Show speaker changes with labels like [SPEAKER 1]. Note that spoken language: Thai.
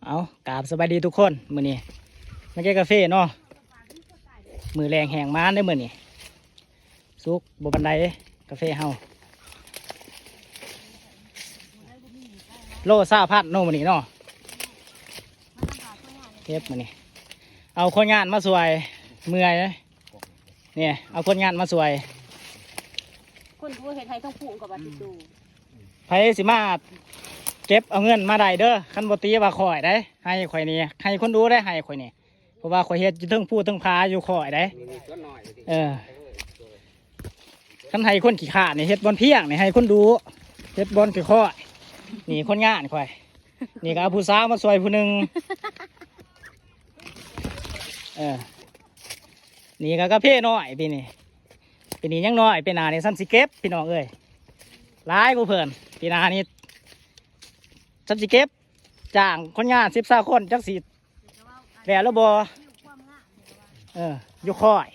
[SPEAKER 1] เอากราบสบายดีทุกคนมื้อนี้มาเก็บกาแฟเนาะมือแรงแหงม้านได้มื้อนี้สุกบ่บันไดกาแฟเฮาโล20,000เนาะมื้อนี้เนาะเก็บมื้อนี้เอาคนงานมาสวยเมื่อยเนี่ยเอาคนงานมาสวย
[SPEAKER 2] คนผู้เห็นไทยต้องผูกกับบัตรดู
[SPEAKER 1] ไผสิมาเก็บเอาเงินมาได้เด้อคันบ่ตีว่าข่อยได้ให้ข่อยนี่ให้คนดูได้ให้ข่อยนี่เพราะว่าข่อยเฮ็ดอยู่เทิงผู้เทิงพาอยู่ข่อยได้คันให้คนขี้ขาดนี่เฮ็ดบอลเพียงนี่ให้คนดูเฮ็ดบอลคือข่อยนี่คนงานข่อยนี่ก็เอาผู้สาวมาช่วยผู้หนึงนี่ก็กระเพาะน้อยปีนี้ยังน้อยปีหน้านี่ซ้ำสิเก็บพี่น้องเอ้ยหลายกูเพิ่นปีหน้านี่ซ้ำสิเก็บจ้างคนงาน10-20 คนจักสิแล้วบ่อยู่ค่อย